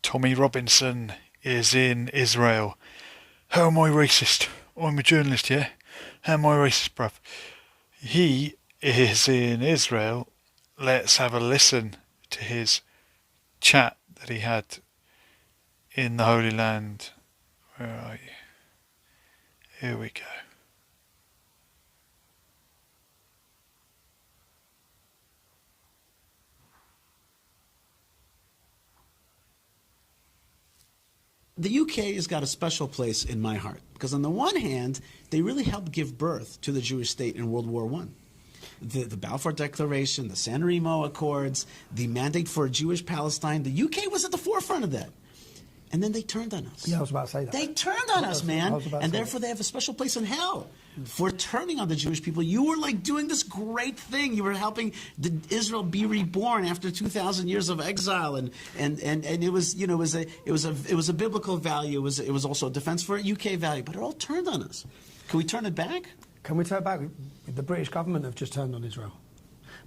Tommy Robinson is in Israel. How am I racist? I'm a journalist, yeah? How am I racist, bruv? He is in Israel. Let's have a listen to his chat that he had in the Holy Land. Where are you? Here we go. The UK has got a special place in my heart because on the one hand, they really helped give birth to the Jewish state in World War I. The Balfour Declaration, the San Remo Accords, the mandate for a Jewish Palestine, the UK was at the forefront of that. And then they turned on us. Yeah, I was about to say that. They turned on us, man. And therefore they have a special place in hell for turning on the Jewish people. You were like doing this great thing. You were helping Israel be reborn after 2,000 years of exile, and it was, you know, it was a biblical value. It was also a defense for a UK value. But it all turned on us. Can we turn it back? Can we turn it back? The British government have just turned on Israel.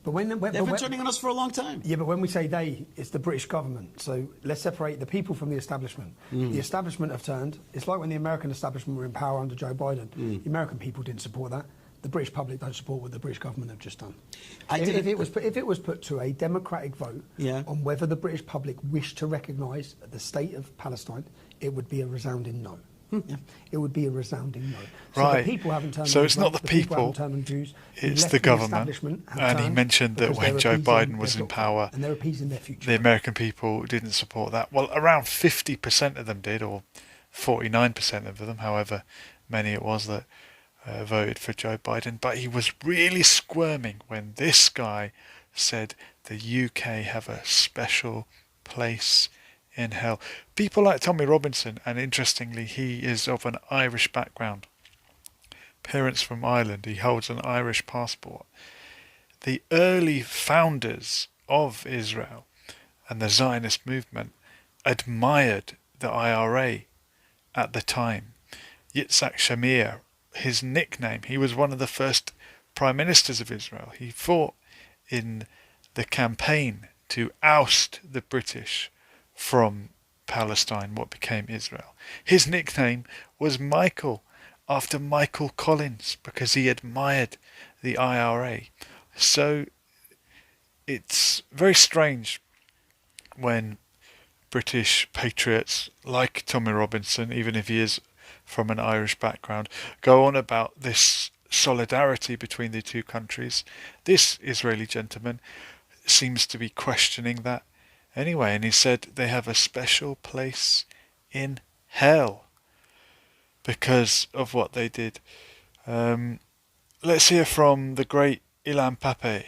But they've been turning on us for a long time. Yeah, but when we say they, it's the British government. So let's separate the people from the establishment. The establishment have turned. It's like when the American establishment were in power under Joe Biden. The American people didn't support that. The British public don't support what the British government have just done. If it was put to a democratic vote on whether the British public wished to recognise the state of Palestine, it would be a resounding no. Yeah. It would be a resounding no. So right. The people haven't turned so on it's not the people, Jews, it's the government. And he mentioned that when Joe Biden was in power, and they're appeasing their future. The American people didn't support that. Well, around 50% of them did, or 49% of them, however many it was that voted for Joe Biden. But he was really squirming when this guy said the UK have a special place in hell. People like Tommy Robinson, and interestingly, he is of an Irish background. Parents from Ireland, he holds an Irish passport. The early founders of Israel and the Zionist movement admired the IRA at the time. Yitzhak Shamir, his nickname, he was one of the first prime ministers of Israel. He fought in the campaign to oust the British from Palestine, what became Israel. His nickname was Michael, after Michael Collins, because he admired the IRA. So it's very strange when British patriots like Tommy Robinson, even if he is from an Irish background, go on about this solidarity between the two countries. This Israeli gentleman seems to be questioning that anyway, and he said they have a special place in hell because of what they did. Let's hear from the great Ilan Pappé.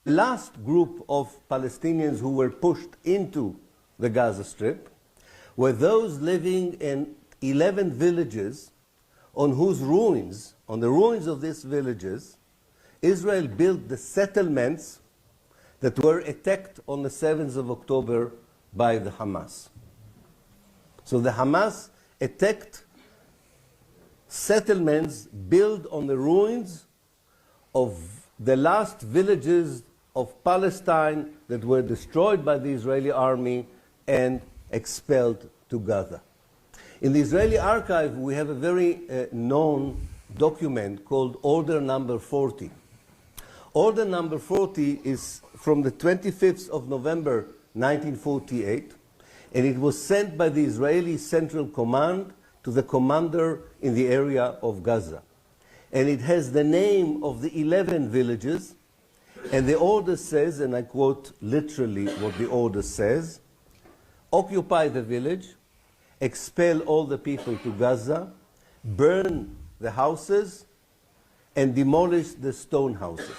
Last group of Palestinians who were pushed into the Gaza Strip were those living in 11 villages on whose ruins, on the ruins of these villages, Israel built the settlements that were attacked on the 7th of October by the Hamas. So the Hamas attacked settlements built on the ruins of the last villages of Palestine that were destroyed by the Israeli army and expelled to Gaza. In the Israeli archive, we have a very known document called Order Number 40. Order Number 40 is from the 25th of November 1948, and it was sent by the Israeli Central Command to the commander in the area of Gaza. And it has the name of the 11 villages, and the order says, and I quote literally what the order says, occupy the village, expel all the people to Gaza, burn the houses, and demolish the stone houses.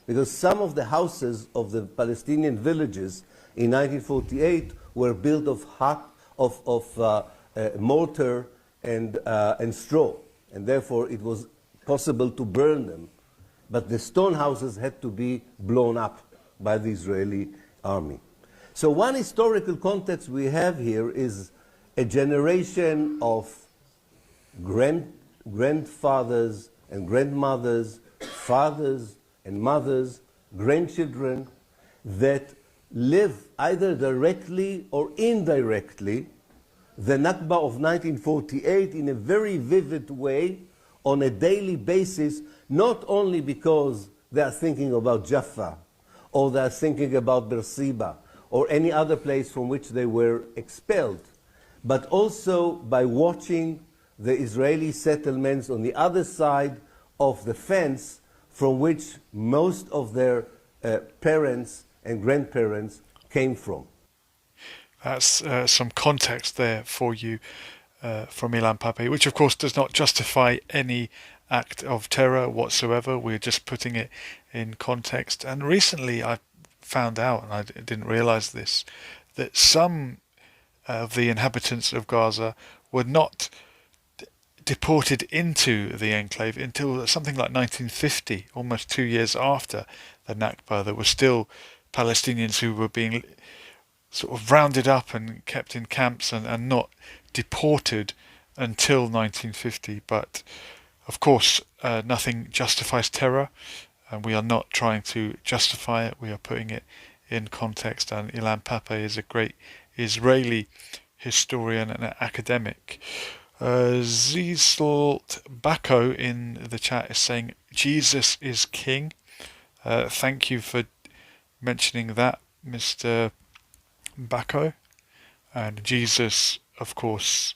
Because some of the houses of the Palestinian villages in 1948 were built of mortar and straw, and therefore it was possible to burn them. But the stone houses had to be blown up by the Israeli army. So one historical context we have here is a generation of grandfathers and grandmothers, fathers and mothers, grandchildren, that live either directly or indirectly the Nakba of 1948 in a very vivid way on a daily basis, not only because they are thinking about Jaffa or they are thinking about Beersheba or any other place from which they were expelled, but also by watching the Israeli settlements on the other side of the fence from which most of their parents and grandparents came from. That's some context there for you from Ilan Pappé, which of course does not justify any act of terror whatsoever. We're just putting it in context. And recently I found out, and I didn't realize this, that some of the inhabitants of Gaza were not deported into the enclave until something like 1950, almost 2 years after the Nakba. There were still Palestinians who were being sort of rounded up and kept in camps and not deported until 1950. But of course, nothing justifies terror, and we are not trying to justify it. We are putting it in context, and Ilan Pappé is a great Israeli historian and academic. Zislt Bako in the chat is saying Jesus is king. Thank you for mentioning that, Mr. Bako. And Jesus, of course,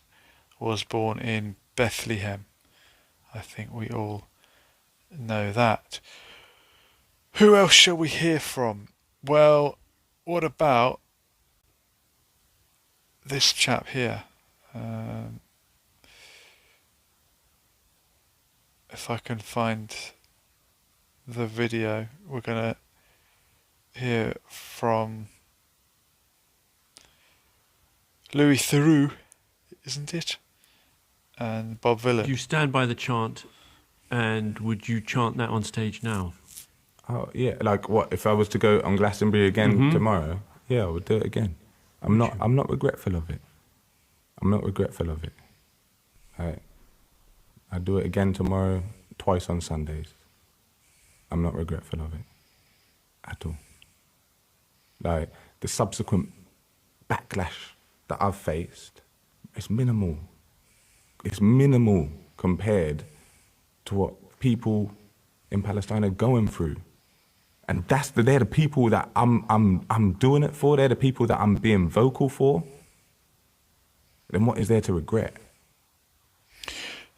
was born in Bethlehem. I think we all know that. Who else shall we hear from? Well, what about this chap here? If I can find the video, we're going to hear from Louis Theroux, isn't it? And Bob Villa. You stand by the chant, and would you chant that on stage now? Oh yeah, like what if I was to go on Glastonbury again tomorrow? Yeah, I would do it again. I'm not regretful of it. I'm not regretful of it. I do it again tomorrow, twice on Sundays. I'm not regretful of it at all. Like the subsequent backlash that I've faced, it's minimal. It's minimal compared to what people in Palestine are going through. And they're the people that I'm doing it for. They're the people that I'm being vocal for. Then what is there to regret?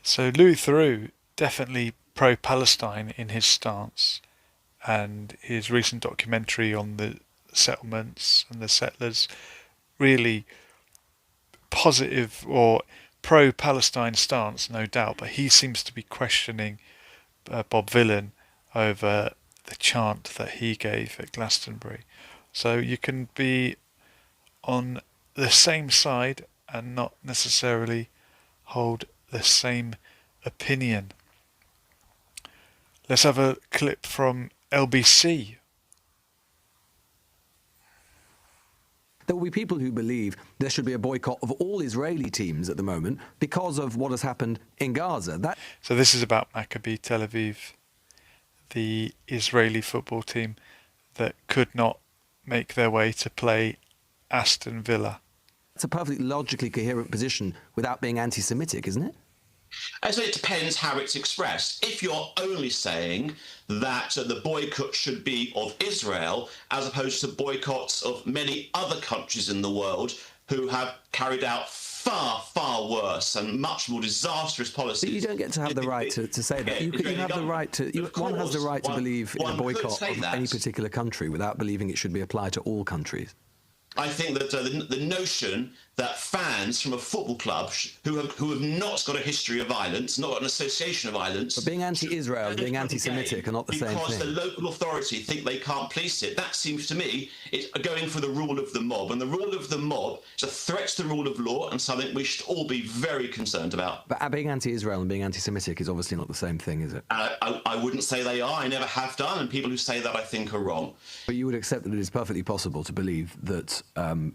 So Louis Theroux, definitely pro-Palestine in his stance, and his recent documentary on the settlements and the settlers, really positive or pro-Palestine stance, no doubt, but he seems to be questioning Bob Villan over the chant that he gave at Glastonbury. So you can be on the same side and not necessarily hold the same opinion. Let's have a clip from LBC. There will be people who believe there should be a boycott of all Israeli teams at the moment because of what has happened in Gaza. So this is about Maccabi Tel Aviv, the Israeli football team that could not make their way to play Aston Villa. It's a perfectly logically coherent position without being anti-Semitic, isn't it? So it depends how it's expressed. If you're only saying that the boycott should be of Israel as opposed to boycotts of many other countries in the world who have carried out far, far worse and much more disastrous policies. But you don't get to have the right to say that. You have the right to. One has the right to believe in a boycott of any particular country without believing it should be applied to all countries. I think that the notion that fans from a football club who have not got a history of violence, not got an association of violence... But being anti-Israel and being anti-Semitic are not the same thing. Because the local authority think they can't police it. That seems to me it's going for the rule of the mob. And the rule of the mob is a threat to the rule of law and something we should all be very concerned about. But being anti-Israel and being anti-Semitic is obviously not the same thing, is it? I wouldn't say they are. I never have done. And people who say that I think are wrong. But you would accept that it is perfectly possible to believe that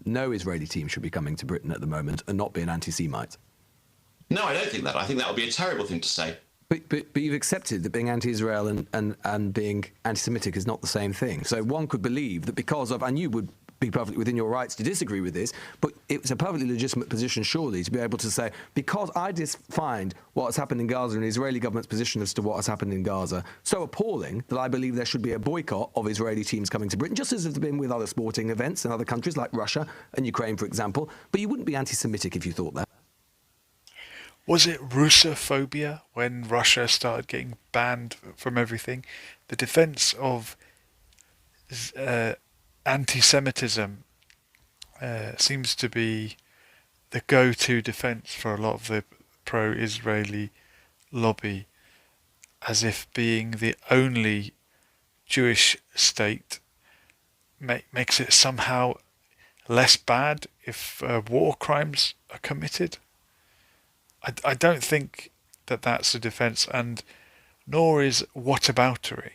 no Israeli team should be coming to Britain at the moment and not be an anti-Semite? No, I don't think that. I think that would be a terrible thing to say. But you've accepted that being anti-Israel and being anti-Semitic is not the same thing. So one could believe that because of, and you would be perfectly within your rights to disagree with this, but it's a perfectly legitimate position, surely, to be able to say, because I just find what has happened in Gaza and the Israeli government's position as to what has happened in Gaza so appalling that I believe there should be a boycott of Israeli teams coming to Britain, just as has been with other sporting events in other countries like Russia and Ukraine, for example. But you wouldn't be anti-Semitic if you thought that. Was it Russophobia when Russia started getting banned from everything? The defense of anti-Semitism seems to be the go-to defense for a lot of the pro-Israeli lobby, as if being the only Jewish state makes it somehow less bad if war crimes are committed. I don't think that that's a defense, and nor is whataboutery.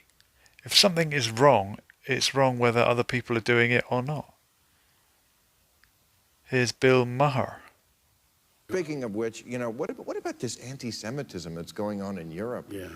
If something is wrong, it's wrong whether other people are doing it or not. Here's Bill Maher. Speaking of which, you know, what about this anti-Semitism that's going on in Europe? Yeah.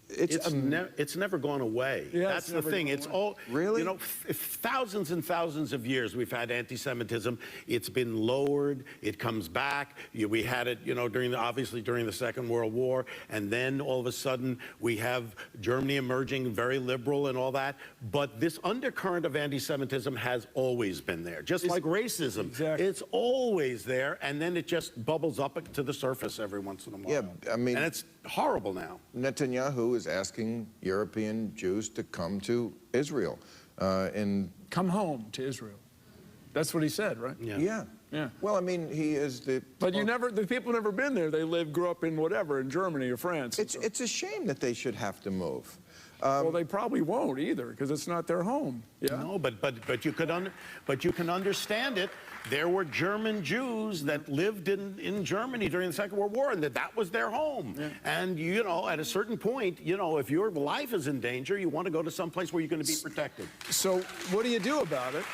It's never gone away. Yeah, that's the thing. It's all really, you know, thousands and thousands of years we've had anti-Semitism. It's been lowered. It comes back. We had it, you know, obviously during the Second World War, and then all of a sudden we have Germany emerging very liberal and all that. But this undercurrent of anti-Semitism has always been there, just like racism. Exactly. It's always there, and then it just bubbles up to the surface every once in a while. Yeah, I mean, and it's horrible now. Netanyahu is asking European Jews to come to Israel. Come home to Israel. That's what he said, right? Yeah. Well, I mean, he is the... But the people never been there. They grew up in whatever, in Germany or France. It's a shame that they should have to move. Well, they probably won't either, because it's not their home. Yeah. No, but you can understand it. There were German Jews that lived in Germany during the Second World War, and that was their home. Yeah. And, you know, at a certain point, you know, if your life is in danger, you want to go to some place where you're going to be protected. So what do you do about it?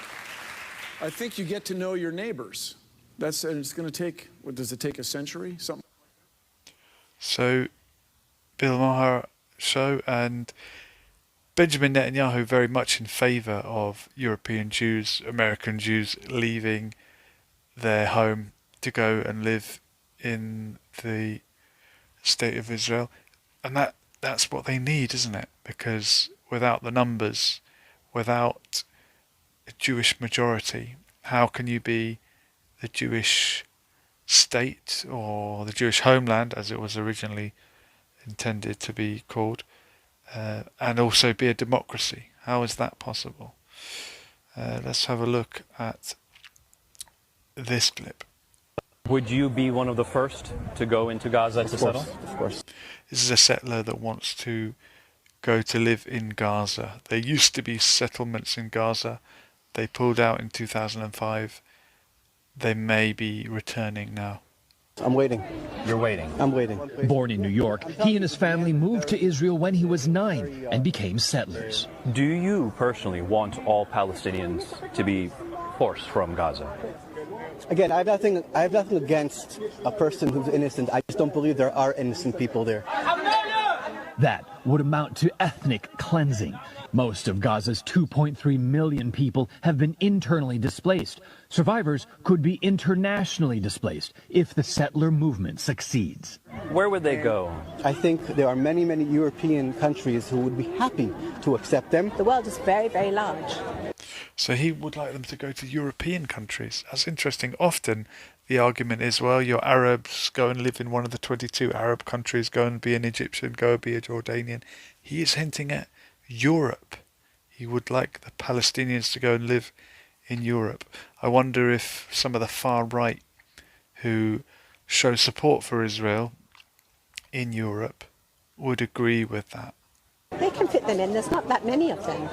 I think you get to know your neighbors. And it's going to take, what does it take, a century? Something. So, Bill Maher show, and Benjamin Netanyahu very much in favour of European Jews, American Jews leaving their home to go and live in the state of Israel. And that's what they need, isn't it? Because without the numbers, without a Jewish majority, how can you be the Jewish state or the Jewish homeland, as it was originally intended to be called, and also be a democracy? How is that possible? Let's have a look at this clip. Would you be one of the first to go into Gaza to settle? Of course. This is a settler that wants to go to live in Gaza. There used to be settlements in Gaza. They pulled out in 2005. They may be returning now. I'm waiting. You're waiting? I'm waiting. Born in New York, he and his family moved to Israel when he was 9 and became settlers. Do you personally want all Palestinians to be forced from Gaza? Again, I have nothing against a person who's innocent. I just don't believe there are innocent people there. That would amount to ethnic cleansing. Most of Gaza's 2.3 million people have been internally displaced. Survivors could be internationally displaced if the settler movement succeeds. Where would they go? I think there are many, many European countries who would be happy to accept them. The world is very, very large. So he would like them to go to European countries. That's interesting. Often the argument is, well, you're Arabs, go and live in one of the 22 Arab countries, go and be an Egyptian, go and be a Jordanian. He is hinting at Europe. He would like the Palestinians to go and live in Europe. I wonder if some of the far right who show support for Israel in Europe would agree with that. They can fit them in. There's not that many of them.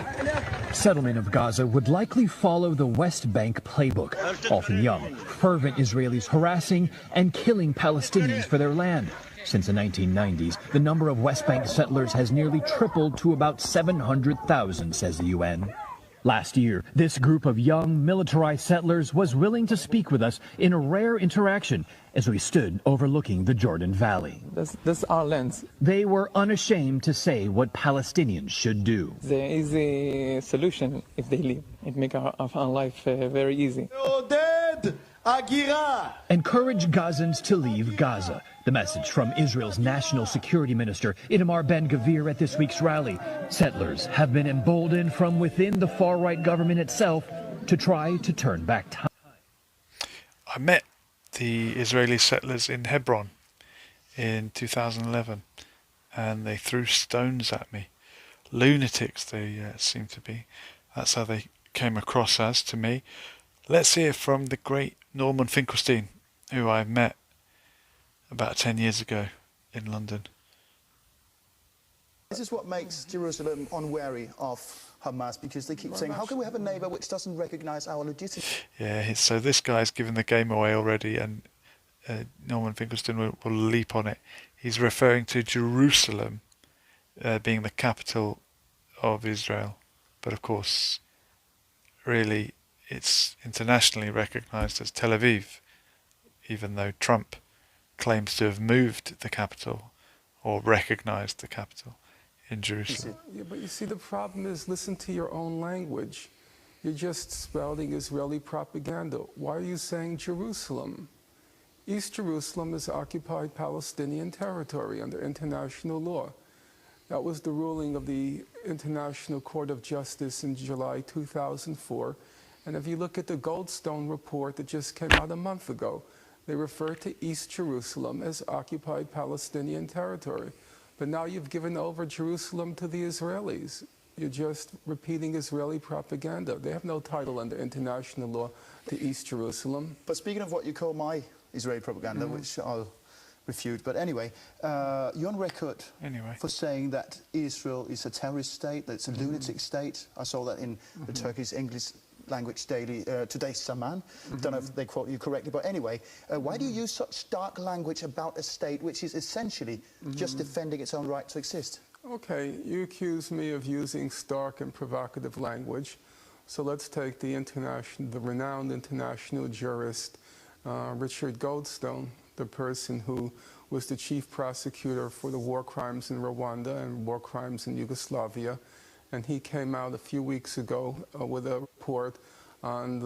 Settlement of Gaza would likely follow the West Bank playbook. Often young, fervent Israelis harassing and killing Palestinians for their land. Since the 1990s, the number of West Bank settlers has nearly tripled to about 700,000, says the UN. Last year, this group of young militarized settlers was willing to speak with us in a rare interaction as we stood overlooking the Jordan Valley. That's our land. They were unashamed to say what Palestinians should do. There is a solution if they leave. It makes our life very easy. Encourage Gazans to leave Gaza. The message from Israel's National Security Minister Itamar Ben-Gvir at this week's rally. Settlers have been emboldened from within the far-right government itself to try to turn back time. I met the Israeli settlers in Hebron in 2011 and they threw stones at me. Lunatics they seem to be. That's how they came across as to me. Let's hear from the great Norman Finkelstein, who I met about 10 years ago in London. This is what makes Jerusalem unwary of Hamas, because they keep saying, how can we have a neighbour which doesn't recognise our legitimacy? Yeah, so this guy's given the game away already, and Norman Finkelstein will leap on it. He's referring to Jerusalem being the capital of Israel, but of course, really, it's internationally recognised as Tel Aviv, even though Trump claims to have moved the capital or recognised the capital in Jerusalem. Yeah, but you see, the problem is, listen to your own language. You're just spouting Israeli propaganda. Why are you saying Jerusalem? East Jerusalem is occupied Palestinian territory under international law. That was the ruling of the International Court of Justice in July 2004. And if you look at the Goldstone report that just came out a month ago, they refer to East Jerusalem as occupied Palestinian territory. But now you've given over Jerusalem to the Israelis. You're just repeating Israeli propaganda. They have no title under international law to East Jerusalem. But speaking of what you call my Israeli propaganda, which I'll refute, but anyway, you're on record for saying that Israel is a terrorist state, that it's a lunatic state. I saw that in the Turkish English language daily, today's Saman. Don't know if they quote you correctly, but anyway, why do you use such stark language about a state which is essentially just defending its own right to exist? Okay, you accuse me of using stark and provocative language. So let's take the renowned international jurist Richard Goldstone, the person who was the chief prosecutor for the war crimes in Rwanda and war crimes in Yugoslavia. And he came out a few weeks ago with a report on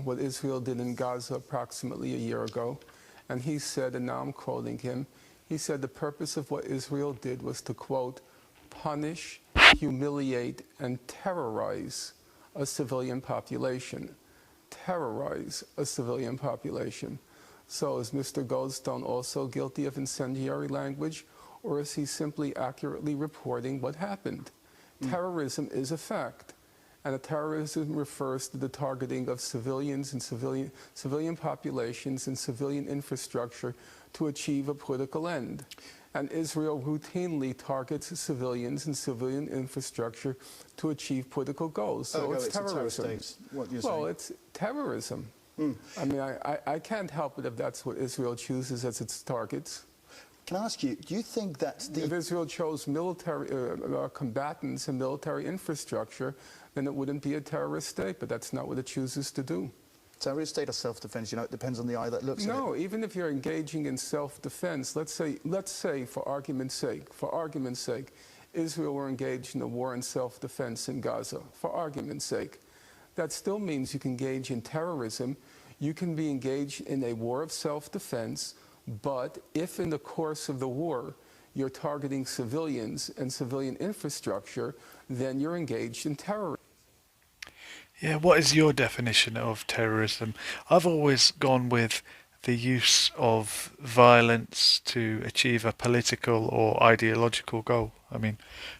what Israel did in Gaza approximately a year ago. And he said, and now I'm quoting him, he said the purpose of what Israel did was to, quote, punish, humiliate, and terrorize a civilian population. Terrorize a civilian population. So is Mr. Goldstone also guilty of incendiary language, or is he simply accurately reporting what happened? Terrorism is a fact, and terrorism refers to the targeting of civilians and civilian populations and civilian infrastructure to achieve a political end. And Israel routinely targets civilians and civilian infrastructure to achieve political goals. So it's terrorism. Well, it's terrorism. I mean, I can't help it if that's what Israel chooses as its targets. Can I ask you, do you think that if Israel chose military combatants and military infrastructure, then it wouldn't be a terrorist state, but that's not what it chooses to do. Terrorist state or self-defense, you know, it depends on the eye that looks at it. No, even if you're engaging in self-defense, let's say for argument's sake, Israel were engaged in a war in self-defense in Gaza, for argument's sake. That still means you can engage in terrorism. You can be engaged in a war of self-defense, but if in the course of the war you're targeting civilians and civilian infrastructure, then you're engaged in terrorism. Yeah, what is your definition of terrorism? I've always gone with the use of violence to achieve a political or ideological goal. I mean,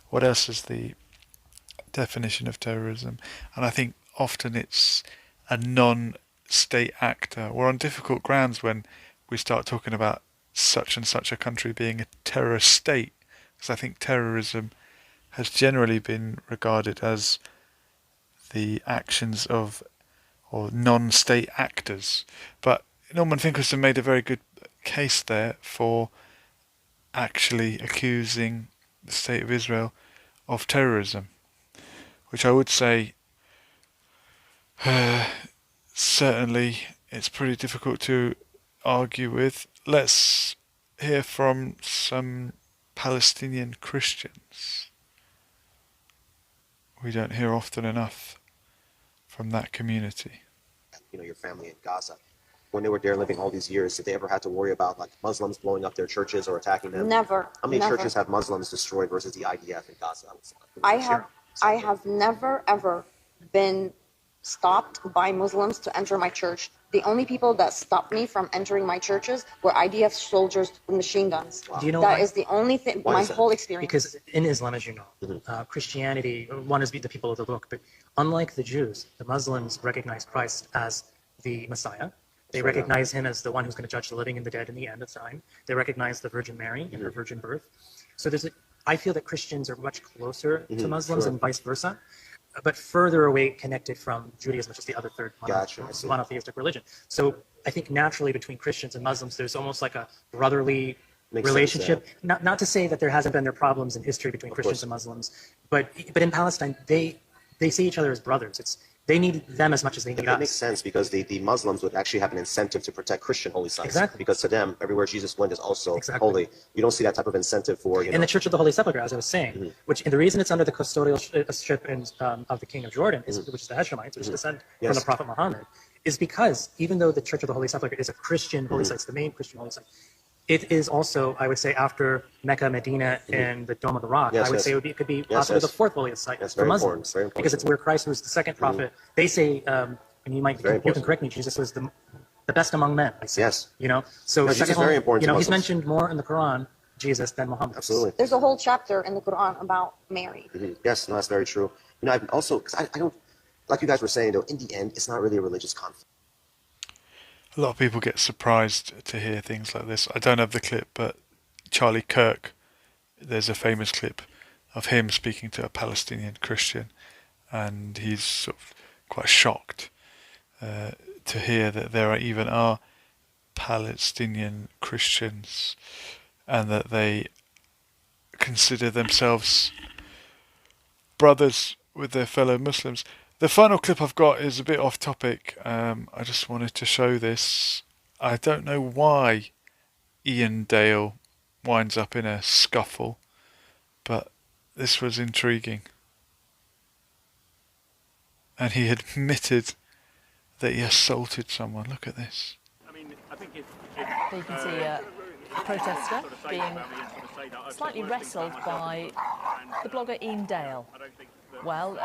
what else is the definition of terrorism? And I think often it's a non-state actor. We're on difficult grounds when we start talking about such and such a country being a terrorist state, because I think terrorism has generally been regarded as the actions of or non-state actors. But Norman Finkelstein made a very good case there for actually accusing the state of Israel of terrorism, which I would say Certainly, it's pretty difficult to argue with. Let's hear from some Palestinian Christians. We don't hear often enough from that community. Your family in Gaza, when they were there living all these years, did they ever have to worry about like Muslims blowing up their churches or attacking them? Never. How many never. churches have Muslims destroyed versus the IDF in Gaza? I have never ever been stopped by Muslims to enter my church. The only people that stopped me from entering my churches were IDF soldiers with machine guns. Do you know That why? is the only thing, my whole experience. Because in Islam, as you know, Christianity, one is the people of the book, but unlike the Jews, the Muslims recognize Christ as the Messiah. They recognize him as the one who's going to judge the living and the dead in the end of time. They recognize the Virgin Mary in her virgin birth. So I feel that Christians are much closer to Muslims and vice versa, but further away connected from Judaism, which is the other third monotheistic religion. So I think naturally between Christians and Muslims, there's almost like a brotherly relationship. Not to say that there hasn't been their problems in history between Christians and Muslims, but in Palestine, they see each other as brothers. They need them as much as they need us. It makes sense because the Muslims would actually have an incentive to protect Christian holy sites. Exactly. Because to them, everywhere Jesus went is also holy. You don't see that type of incentive for, In the Church of the Holy Sepulchre, as I was saying, and the reason it's under the custodialship of the King of Jordan, which is the Hashemites, which descend from the Prophet Muhammad, is because even though the Church of the Holy Sepulchre is a Christian holy site, it's the main Christian holy site, it is also, I would say, after Mecca, Medina, and the Dome of the Rock, I would say it could be possibly the fourth holiest site for Muslims, because it's where Christ was the second prophet. They say, and you can correct me, Jesus was the best among men. Yes. So Jesus is very important to he's Muslims. mentioned more in the Quran, Jesus, than Muhammad. Absolutely. There's a whole chapter in the Quran about Mary. Yes, no, that's very true. I've also, because I don't, like you guys were saying, though, in the end, it's not really a religious conflict. A lot of people get surprised to hear things like this. I don't have the clip, but Charlie Kirk, there's a famous clip of him speaking to a Palestinian Christian, and he's sort of quite shocked to hear that there even are Palestinian Christians and that they consider themselves brothers with their fellow Muslims. The final clip I've got is a bit off topic. I just wanted to show this. I don't know why Iain Dale winds up in a scuffle, but this was intriguing. And he admitted that he assaulted someone. Look at this. You can see a protester being slightly wrestled by the blogger Iain Dale. Well,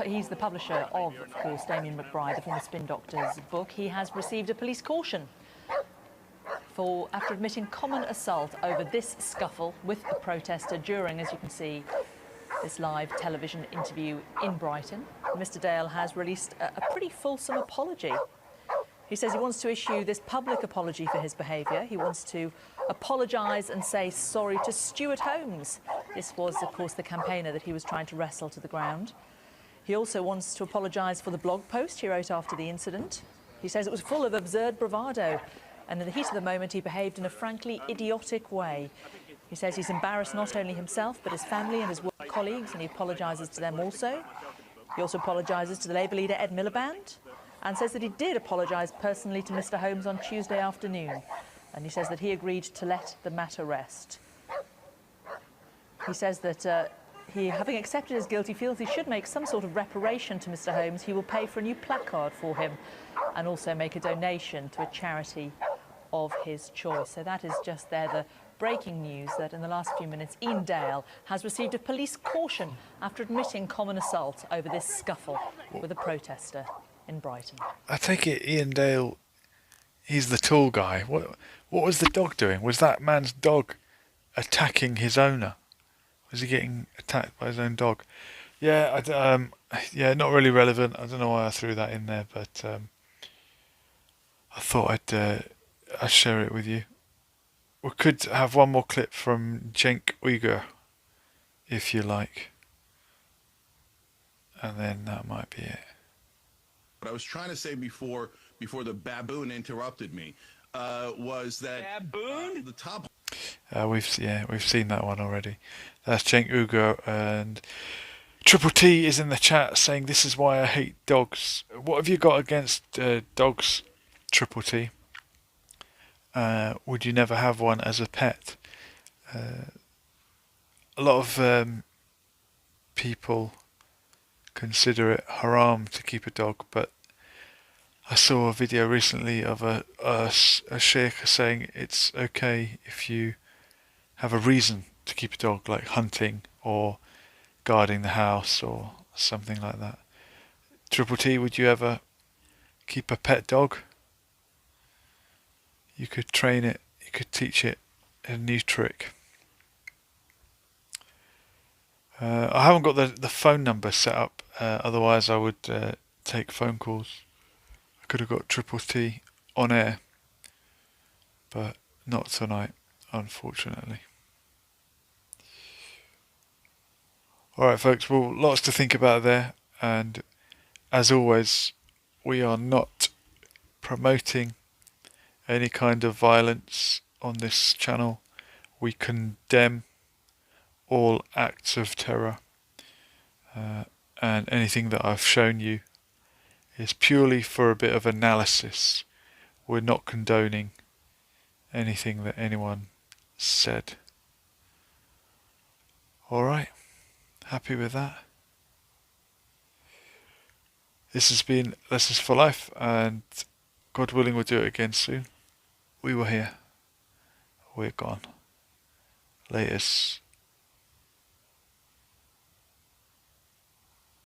he's the publisher of course, Damien McBride, the former Spin Doctor's book. He has received a police caution after admitting common assault over this scuffle with the protester during, as you can see, this live television interview in Brighton. Mr. Dale has released a pretty fulsome apology. He says he wants to issue this public apology for his behaviour. He wants to apologise and say sorry to Stuart Holmes. This was, of course, the campaigner that he was trying to wrestle to the ground. He also wants to apologise for the blog post he wrote after the incident. He says it was full of absurd bravado, and in the heat of the moment he behaved in a frankly idiotic way. He says he's embarrassed not only himself but his family and his work colleagues, and he apologises to them also. He also apologises to the Labour leader Ed Miliband, and says that he did apologise personally to Mr. Holmes on Tuesday afternoon, and he says that he agreed to let the matter rest. He says that he, having accepted his guilt, he feels he should make some sort of reparation to Mr. Holmes. He will pay for a new placard for him and also make a donation to a charity of his choice. So that is just the breaking news that in the last few minutes, Iain Dale has received a police caution after admitting common assault over this scuffle with a protester in Brighton. I take it Iain Dale, he's the tall guy. What was the dog doing? Was that man's dog attacking his owner? Was he getting attacked by his own dog? Yeah, not really relevant. I don't know why I threw that in there, but I thought I'd share it with you. We could have one more clip from Cenk Uygur, if you like. And then that might be it. What I was trying to say before the baboon interrupted me was that the top. We've seen that one already. That's Cenk Uygur, and Triple T is in the chat saying, "This is why I hate dogs." What have you got against dogs, Triple T? Would you never have one as a pet? A lot of people consider it haram to keep a dog, but I saw a video recently of a sheikh saying it's okay if you have a reason to keep a dog, like hunting or guarding the house or something like that. Triple T, would you ever keep a pet dog? You could train it, you could teach it a new trick. I haven't got the phone number set up, otherwise I would take phone calls. I could have got Triple T on air, but not tonight, unfortunately. Alright folks, well, lots to think about there, and as always, we are not promoting any kind of violence on this channel. We condemn all acts of terror, and anything that I've shown you is purely for a bit of analysis. We're not condoning anything that anyone said. Alright, happy with that? This has been Lessons for Life, and God willing we'll do it again soon. We were here. We're gone. Latest.